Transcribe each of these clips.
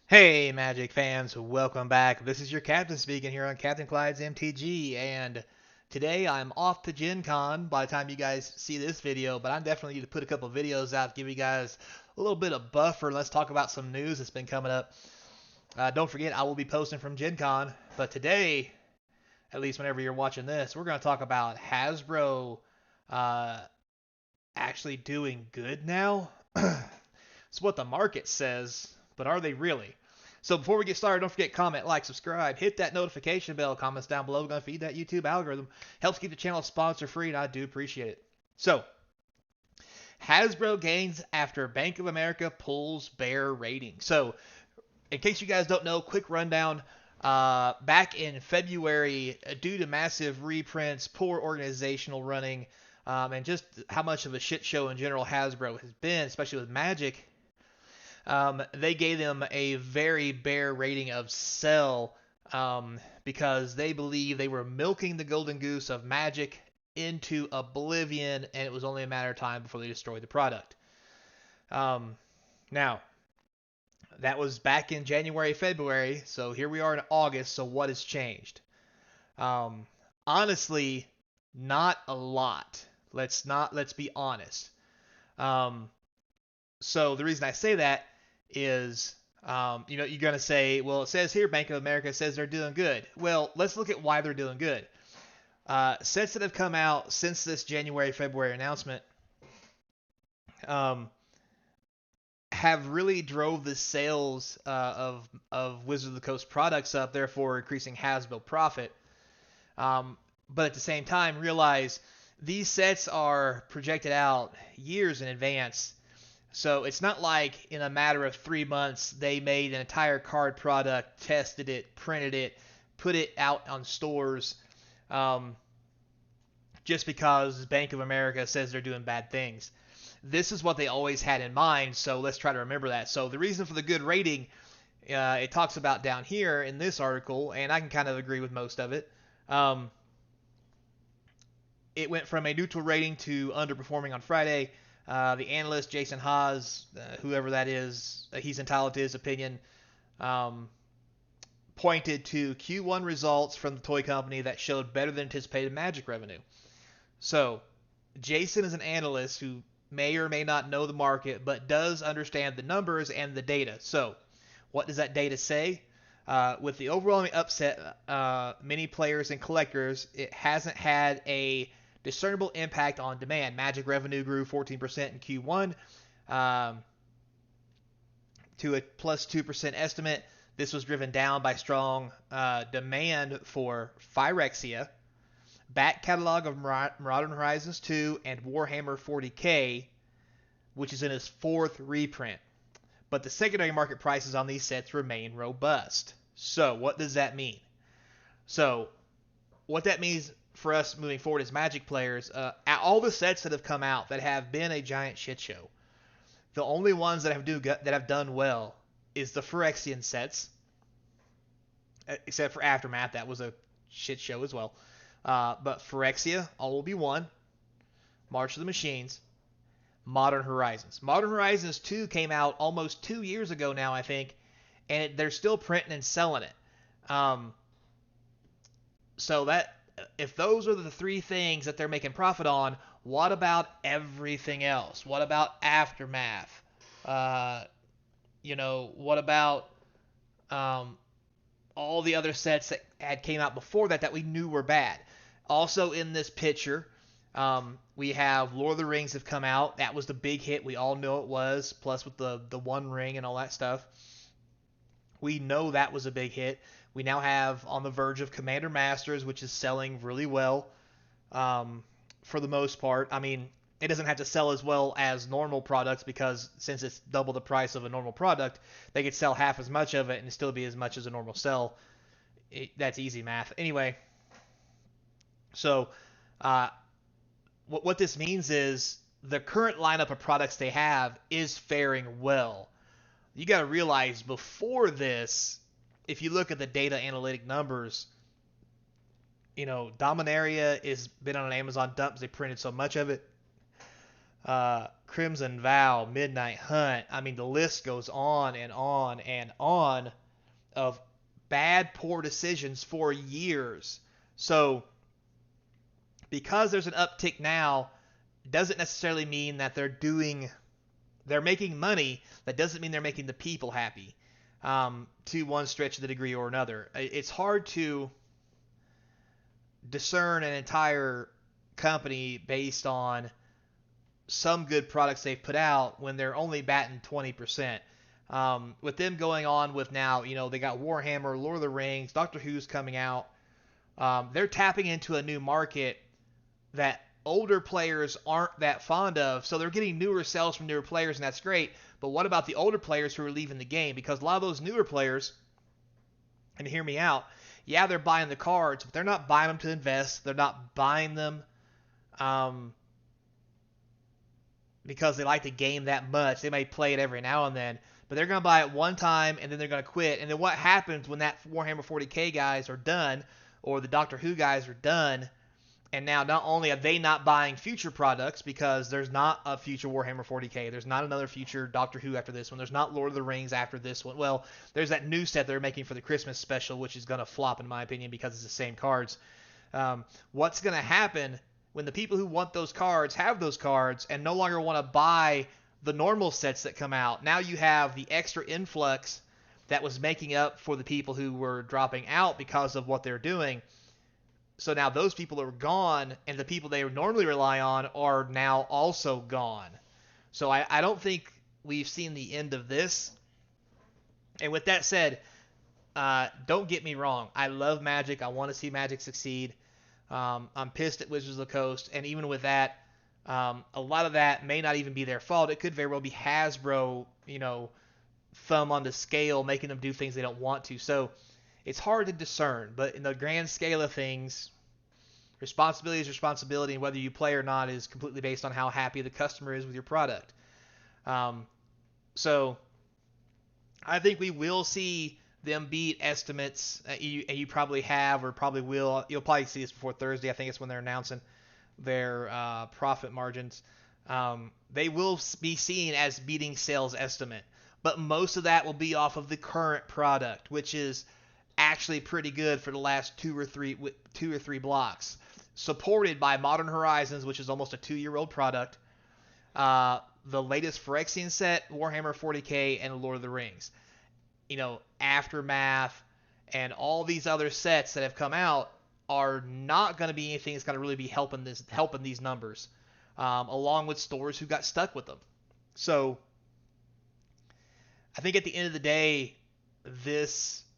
Hey, Magic fans, welcome back. This is your captain speaking here on Capnclydes MTG, and today I'm off to Gen Con by the time you guys see this video, but I'm definitely going to put a couple videos out to give you guys a little bit of buffer. Let's talk about some news that's been coming up. Don't forget, I will be posting from Gen Con, but today, at least whenever you're watching this, we're going to talk about Hasbro uh, actually doing good now. It's what the market says, but are they really? So before we get started, don't forget, comment, like, subscribe, hit that notification bell. Comments down below are going to feed that YouTube algorithm. Helps keep the channel sponsor free, and I do appreciate it. So, Hasbro gains after Bank of America pulls bear rating. So, in case you guys don't know, quick rundown. Back in February, due to massive reprints, poor organizational running, and just how much of a shit show in general Hasbro has been, especially with Magic, they gave them a very bare rating of sell because they believe they were milking the golden goose of Magic into oblivion, and it was only a matter of time before they destroyed the product. Now, that was back in January, February, so here we are in August, so what has changed? Um, Honestly, not a lot. Let's be honest. Um, so the reason I say that is, you're going to say, well, it says here Bank of America says they're doing good. Well, let's look at why they're doing good. Sets that have come out since this January, February announcement have really drove the sales of Wizard of the Coast products up, therefore increasing Hasbro profit. But at the same time, realize these sets are projected out years in advance. So it's not like in a matter of 3 months they made an entire card product, tested it, printed it, put it out on stores, just because Bank of America says they're doing bad things. This is what they always had in mind, so let's try to remember that. So the reason for the good rating, it talks about down here in this article, and I can kind of agree with most of it. It went from a neutral rating to underperforming on Friday. The analyst, Jason Haas, whoever that is, he's entitled to his opinion, pointed to Q1 results from the toy company that showed better than anticipated Magic revenue. So, Jason is an analyst who may or may not know the market, but does understand the numbers and the data. So, what does that data say? With the overwhelming upset, many players and collectors, it hasn't had a discernible impact on demand. Magic revenue grew 14% in Q1 to a plus 2% estimate. This was driven down by strong demand for Phyrexia, back catalog of Modern Horizons 2, and Warhammer 40k, which is in its fourth reprint. But the secondary market prices on these sets remain robust. So, what does that mean? So, what that means for us moving forward as Magic players, all the sets that have come out that have been a giant shit show, the only ones that have done well is the Phyrexian sets, except for Aftermath. That was a shit show as well. But Phyrexia, all will be one. March of the Machines, Modern Horizons. Modern Horizons 2 came out almost 2 years ago now, I think, and they're still printing and selling it. So that if those are the three things that they're making profit on, what about everything else? What about Aftermath? What about all the other sets that had came out before that we knew were bad? Also in this picture, we have Lord of the Rings have come out. That was the big hit. We all know it was. Plus with the One Ring and all that stuff. We know that was a big hit. We now have on the verge of Commander Masters, which is selling really well for the most part. I mean, it doesn't have to sell as well as normal products because since it's double the price of a normal product, they could sell half as much of it and still be as much as a normal sell. That's easy math. Anyway, so what this means is the current lineup of products they have is faring well. You got to realize before this, if you look at the data analytic numbers, Dominaria has been on an Amazon dump. They printed so much of it. Crimson Vow, Midnight Hunt. I mean, the list goes on and on and on of bad, poor decisions for years. So, because there's an uptick now, doesn't necessarily mean that they're making money. That doesn't mean they're making the people happy, to one stretch of the degree or another. It's hard to discern an entire company based on some good products they've put out when they're only batting 20%. With them going on with now, they got Warhammer, Lord of the Rings, Doctor Who's coming out. They're tapping into a new market that older players aren't that fond of, so they're getting newer sales from newer players, and that's great. But what about the older players who are leaving the game? Because a lot of those newer players, and hear me out, yeah, they're buying the cards, but they're not buying them to invest. They're not buying them because they like the game that much. They may play it every now and then, but they're going to buy it one time, and then they're going to quit. And then what happens when that Warhammer 40K guys are done, or the Doctor Who guys are done, and now not only are they not buying future products because there's not a future Warhammer 40K, there's not another future Doctor Who after this one, there's not Lord of the Rings after this one. Well, there's that new set they're making for the Christmas special, which is going to flop in my opinion because it's the same cards. What's going to happen when the people who want those cards have those cards and no longer want to buy the normal sets that come out? Now you have the extra influx that was making up for the people who were dropping out because of what they're doing. So now those people are gone, and the people they normally rely on are now also gone. So I don't think we've seen the end of this. And with that said, don't get me wrong. I love Magic. I want to see Magic succeed. I'm pissed at Wizards of the Coast, and even with that, a lot of that may not even be their fault. It could very well be Hasbro, thumb on the scale, making them do things they don't want to. So it's hard to discern, but in the grand scale of things, responsibility is responsibility, and whether you play or not is completely based on how happy the customer is with your product. So I think we will see them beat estimates. You probably have or probably will. You'll probably see this before Thursday. I think it's when they're announcing their profit margins. They will be seen as beating sales estimate, but most of that will be off of the current product, which is actually pretty good for the last two or three blocks, supported by Modern Horizons, which is almost a 2-year-old product, the latest Phyrexian set, Warhammer 40K, and Lord of the Rings. Aftermath and all these other sets that have come out are not going to be anything that's going to really be helping these numbers, along with stores who got stuck with them. So I think at the end of the day,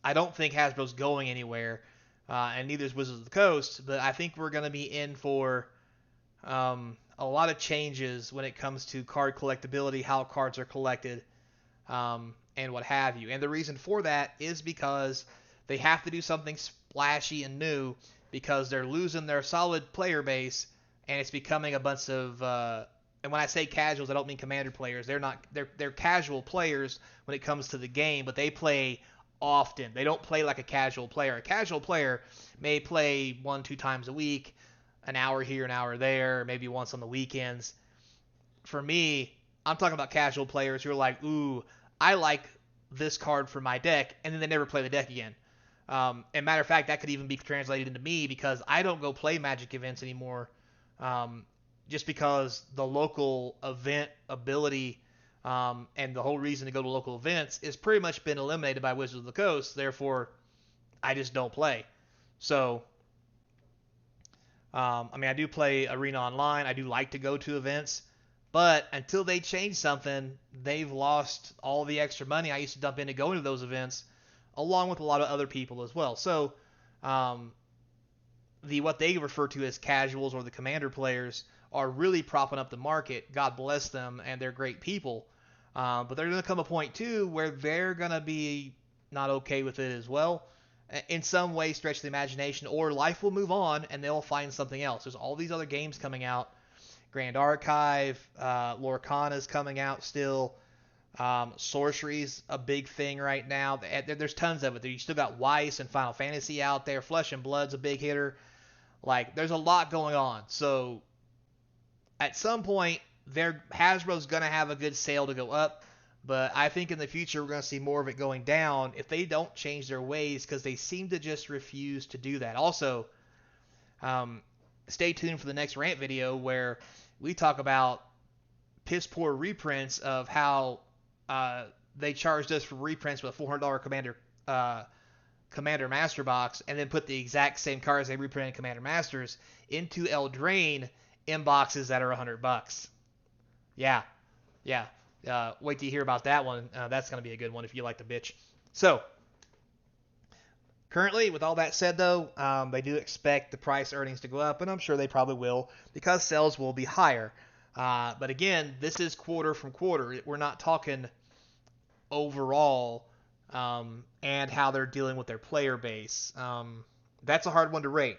I don't think Hasbro's going anywhere, and neither is Wizards of the Coast, but I think we're going to be in for a lot of changes when it comes to card collectability, how cards are collected, and what have you. And the reason for that is because they have to do something splashy and new because they're losing their solid player base, and it's becoming a bunch of and when I say casuals, I don't mean Commander players. They're casual players when it comes to the game, but they play often. They don't play like a casual player. A casual player may play 1-2 times a week, an hour here, an hour there, maybe once on the weekends. For me, I'm talking about casual players who are like, ooh, I like this card for my deck, and then they never play the deck again. And matter of fact, that could even be translated into me because I don't go play Magic events anymore, just because the local event ability and the whole reason to go to local events is pretty much been eliminated by Wizards of the Coast. Therefore, I just don't play. So, I do play Arena Online. I do like to go to events. But until they change something, they've lost all the extra money I used to dump into going to those events, along with a lot of other people as well. So, what they refer to as casuals or the Commander players are really propping up the market. God bless them, and they're great people. But there's going to come a point, too, where they're going to be not okay with it as well. In some way, stretch the imagination, or life will move on, and they'll find something else. There's all these other games coming out. Grand Archive, Lorcana's coming out still. Sorcery's a big thing right now. There's tons of it. You still got Weiss and Final Fantasy out there. Flesh and Blood's a big hitter. There's a lot going on. So, at some point, Hasbro's going to have a good sale to go up, but I think in the future we're going to see more of it going down if they don't change their ways, because they seem to just refuse to do that. Also, stay tuned for the next rant video where we talk about piss poor reprints of how they charged us for reprints with a $400 Commander Master box, and then put the exact same cards they reprinted Commander Masters into Eldraine in boxes that are $100. Yeah. Wait till you hear about that one. That's going to be a good one if you like the bitch. So, currently, with all that said, though, they do expect the price earnings to go up, and I'm sure they probably will, because sales will be higher. But again, this is quarter from quarter. We're not talking overall and how they're dealing with their player base. That's a hard one to rate.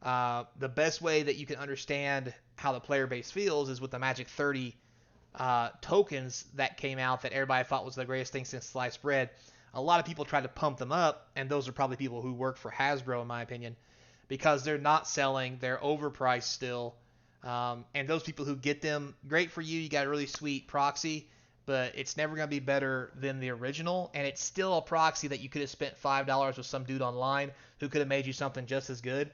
The best way that you can understand how the player base feels is with the Magic 30 tokens that came out that everybody thought was the greatest thing since sliced bread. A lot of people tried to pump them up, and those are probably people who work for Hasbro, in my opinion, because they're not selling. They're overpriced still. And those people who get them, great for you. You got a really sweet proxy, but it's never going to be better than the original, and it's still a proxy that you could have spent $5 with some dude online who could have made you something just as good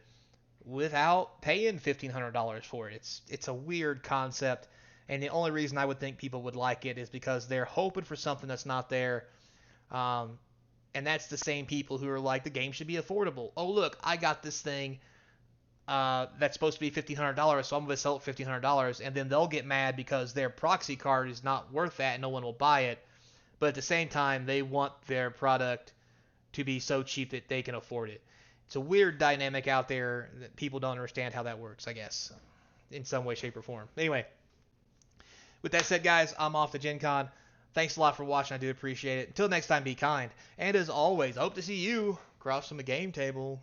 without paying $1,500 for it. It's a weird concept, and the only reason I would think people would like it is because they're hoping for something that's not there. And that's the same people who are like, the game should be affordable. Oh, look, I got this thing that's supposed to be $1,500, so I'm going to sell it $1,500, and then they'll get mad because their proxy card is not worth that and no one will buy it. But at the same time, they want their product to be so cheap that they can afford it. It's a weird dynamic out there that people don't understand how that works, I guess, in some way, shape, or form. Anyway, with that said, guys, I'm off to Gen Con. Thanks a lot for watching. I do appreciate it. Until next time, be kind. And as always, I hope to see you across from the game table.